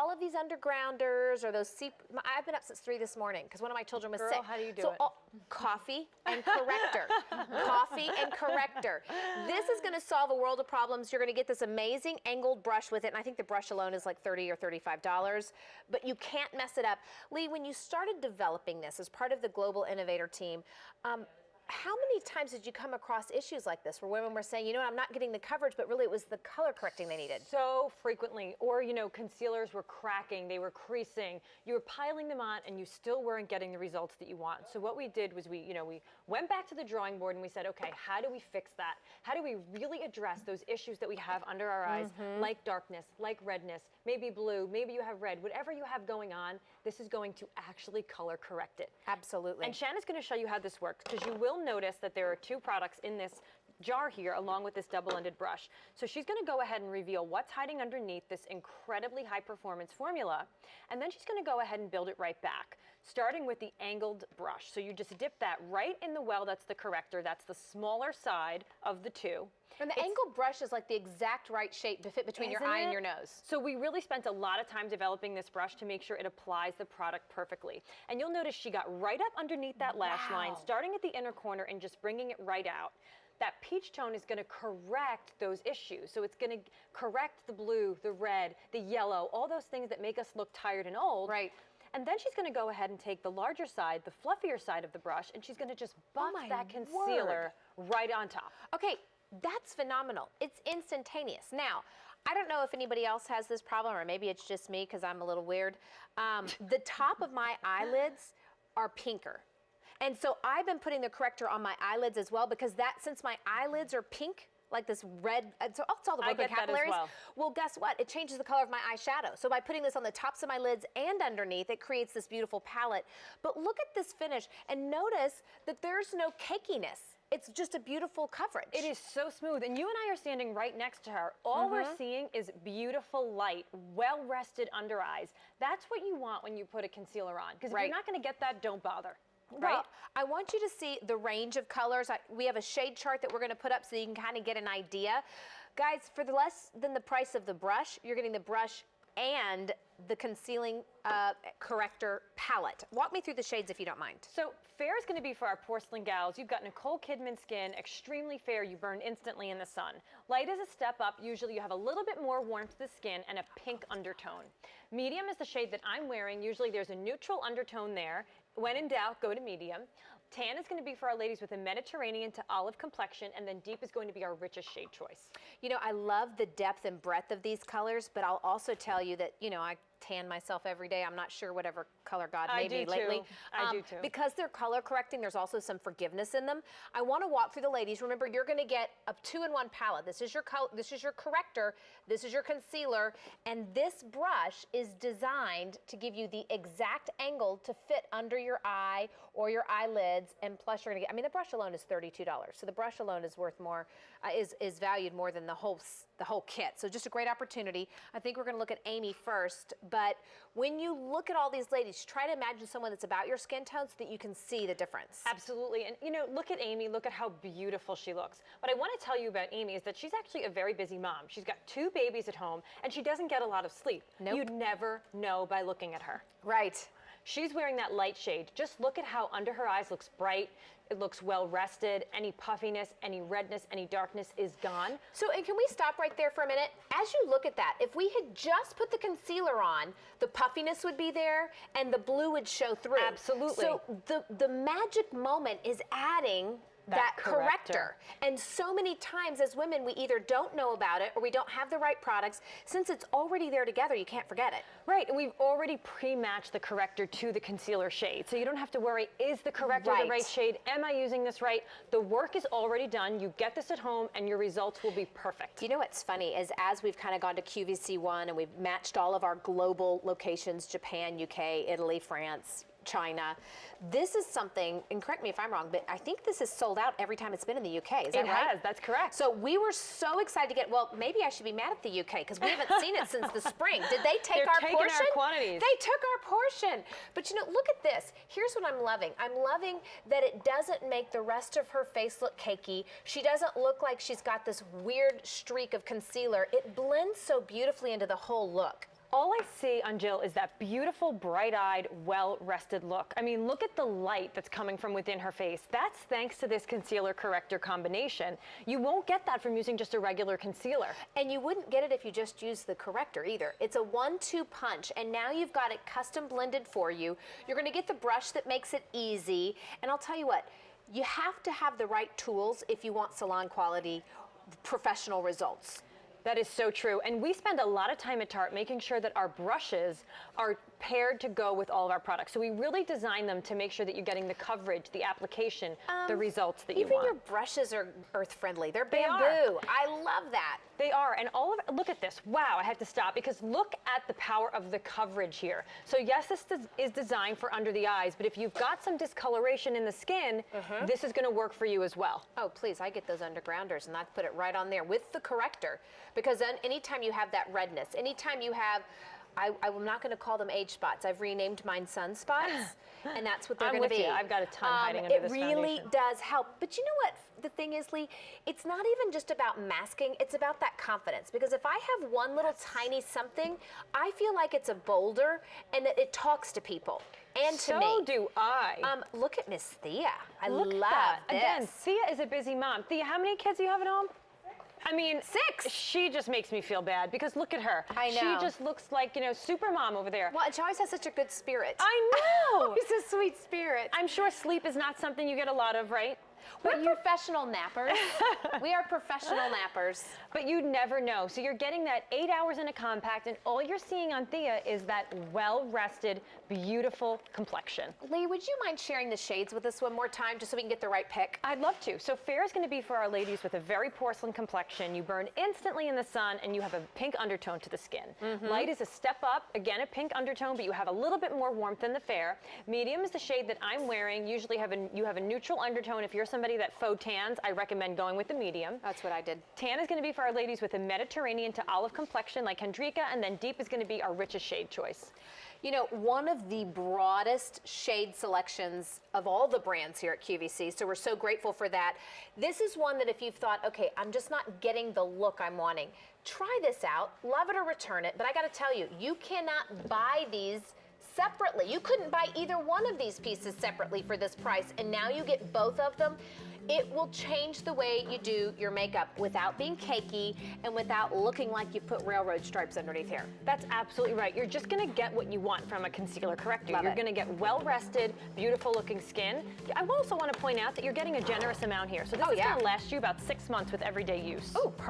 all of these undergrounders or those I've been up since 3 this morning because one of my children was Girl, sick. how do you do so, it? Coffee and Corrector. Coffee and Corrector. This is going to solve a world of problems. You're going to get this amazing angled brush with it, and I think the brush alone is like $30 or $35, but you can't mess it up. Lee, when you started developing this as part of the Global Innovator team, how many times did you come across issues like this where women were saying, you know what, I'm not getting the coverage, but really it was the color correcting they needed? So frequently. Or, you know, concealers were cracking, they were creasing, you were piling them on and you still weren't getting the results that you want. So what we did was we went back to the drawing board and we said, okay, how do we fix that? How do we really address those issues that we have under our eyes, like darkness, like redness, maybe blue, maybe you have red, whatever you have going on, this is going to actually color correct it. Absolutely. And Shanna's going to show you how this works, because you will notice that there are 2 products in this jar here along with this double-ended brush. So she's going to go ahead and reveal what's hiding underneath this incredibly high performance formula, and then she's going to go ahead and build it right back, starting with the angled brush. So you just dip that right in the well, that's the Corrector, that's the smaller side of the 2. And the angled brush is like the exact right shape to fit between your eye and your nose. So we really spent a lot of time developing this brush to make sure it applies the product perfectly. And you'll notice she got right up underneath that lash line, starting at the inner corner and just bringing it right out. That peach tone is going to correct those issues. So it's going to correct the blue, the red, the yellow, all those things that make us look tired and old. Right. And then she's going to go ahead and take the larger side, the fluffier side of the brush, and she's going to just buff that concealer right on top. Okay. That's phenomenal. It's instantaneous. Now, I don't know if anybody else has this problem, or maybe it's just me because I'm a little weird. The top of my eyelids are pinker. And so I've been putting the Corrector on my eyelids as well, because since my eyelids are pink, like this red, so it's all the broken capillaries. Well, guess what? It changes the color of my eyeshadow. So by putting this on the tops of my lids and underneath, it creates this beautiful palette. But look at this finish and notice that there's no cakiness. It's just a beautiful coverage. It is so smooth. And you and I are standing right next to her. All we're seeing is beautiful light, well-rested under eyes. That's what you want when you put a concealer on. Because if you're not going to get that, don't bother. Right? Well, I want you to see the range of colors. We have a shade chart that we're going to put up so you can kind of get an idea. Guys, for less than the price of the brush, you're getting the brush and the concealing Corrector palette. Walk me through the shades if you don't mind. So fair is going to be for our porcelain gals. You've got Nicole Kidman skin, extremely fair, you burn instantly in the sun. Light is a step up, usually you have a little bit more warmth to the skin and a pink undertone. Medium is the shade that I'm wearing, usually there's a neutral undertone there. When in doubt, go to medium. Tan is going to be for our ladies with a Mediterranean to olive complexion, and then deep is going to be our richest shade choice. You know, I love the depth and breadth of these colors, but I'll also tell you that, you know, I tan myself every day. I'm not sure whatever color God made me lately. I do too. Because they're color correcting, there's also some forgiveness in them. I want to walk through the ladies. Remember, you're going to get a 2-in-1 palette. This is your Corrector, this is your concealer, and this brush is designed to give you the exact angle to fit under your eye or your eyelids, and plus you're going to get, I mean, the brush alone is $32. So the brush alone is worth more, is valued more than the whole kit. So just a great opportunity. I think we're going to look at Amy first. But when you look at all these ladies, try to imagine someone that's about your skin tone so that you can see the difference. Absolutely. And, you know, look at Amy. Look at how beautiful she looks. What I want to tell you about Amy is that she's actually a very busy mom. She's got 2 babies at home, and she doesn't get a lot of sleep. Nope. You'd never know by looking at her. Right. She's wearing that light shade. Just look at how under her eyes looks bright. It looks well rested. Any puffiness, any redness, any darkness is gone. So, and can we stop right there for a minute? As you look at that, if we had just put the concealer on, the puffiness would be there and the blue would show through. Absolutely. So the magic moment is adding that Corrector. And so many times as women, we either don't know about it or we don't have the right products. Since it's already there together, you can't forget it. Right, and we've already pre-matched the Corrector to the concealer shade. So you don't have to worry, is the Corrector the right shade? Am I using this right? The work is already done. You get this at home and your results will be perfect. You know what's funny is as we've kind of gone to QVC1 and we've matched all of our global locations, Japan, UK, Italy, France, China. This is something, and correct me if I'm wrong, but I think this is sold out every time it's been in the UK. Is that right? It has, that's correct. So we were so excited to get, well, maybe I should be mad at the UK because we haven't seen it since the spring. Did they take our portion? They're taking our quantities. They took our portion. But you know, look at this. Here's what I'm loving. I'm loving that it doesn't make the rest of her face look cakey. She doesn't look like she's got this weird streak of concealer. It blends so beautifully into the whole look. All I see on Jill is that beautiful, bright-eyed, well-rested look. I mean, look at the light that's coming from within her face. That's thanks to this concealer corrector combination. You won't get that from using just a regular concealer. And you wouldn't get it if you just used the corrector either. It's a 1-2 punch, and now you've got it custom blended for you. You're gonna get the brush that makes it easy. And I'll tell you what, you have to have the right tools if you want salon quality, professional results. That is so true. And we spend a lot of time at Tarte making sure that our brushes are paired to go with all of our products. So we really design them to make sure that you're getting the coverage, the application, the results that you want. Even your brushes are earth friendly. They're They bamboo. are. I love that. They are, and all of it, look at this. Wow, I have to stop because look at the power of the coverage here. So yes, this is designed for under the eyes, but if you've got some discoloration in the skin, this is gonna work for you as well. Oh, please, I get those undergrounders and I put it right on there with the corrector, because then anytime you have that redness, anytime you have, I'm not going to call them age spots. I've renamed mine sunspots, and that's what they're I'm going to with be. you. I've got a ton hiding under this It really foundation. does help. But you know what the thing is, Lee? It's not even just about masking. It's about that confidence. Because if I have one little tiny something, I feel like it's a boulder, and that it talks to people and to me. So do I. Look at Miss Thea. I Look love at that. this. Again, Thea is a busy mom. Thea, how many kids do you have at home? I mean, 6. She just makes me feel bad because look at her. I know. She just looks like, you know, super mom over there. Well, and she always has such a good spirit. I know. Always a sweet spirit. I'm sure sleep is not something you get a lot of, right? We're professional nappers. We are professional nappers. But you'd never know. So you're getting that 8 hours in a compact, and all you're seeing on Thea is that well-rested, beautiful complexion. Lee, would you mind sharing the shades with us one more time just so we can get the right pick? I'd love to. So fair is going to be for our ladies with a very porcelain complexion. You burn instantly in the sun, and you have a pink undertone to the skin. Light is a step up, again a pink undertone, but you have a little bit more warmth than the fair. Medium is the shade that I'm wearing. Usually you have a neutral undertone. If you're somebody that faux tans, I recommend going with the medium. That's what I did. Tan is going to be for our ladies with a Mediterranean to olive complexion like Hendrika, and then deep is going to be our richest shade choice. You know, one of the broadest shade selections of all the brands here at QVC, so we're so grateful for that. This is one that if you've thought, okay, I'm just not getting the look I'm wanting, try this out, love it or return it, but I gotta tell you, you cannot buy these separately. You couldn't buy either one of these pieces separately for this price, and now you get both of them. It will change the way you do your makeup without being cakey and without looking like you put railroad stripes underneath here. That's absolutely right. You're just going to get what you want from a concealer corrector. Love You're it. going to get well-rested, beautiful-looking skin. I also want to point out that you're getting a generous amount here. So this is yeah. going to last you about 6 months with everyday use. Oh, perfect.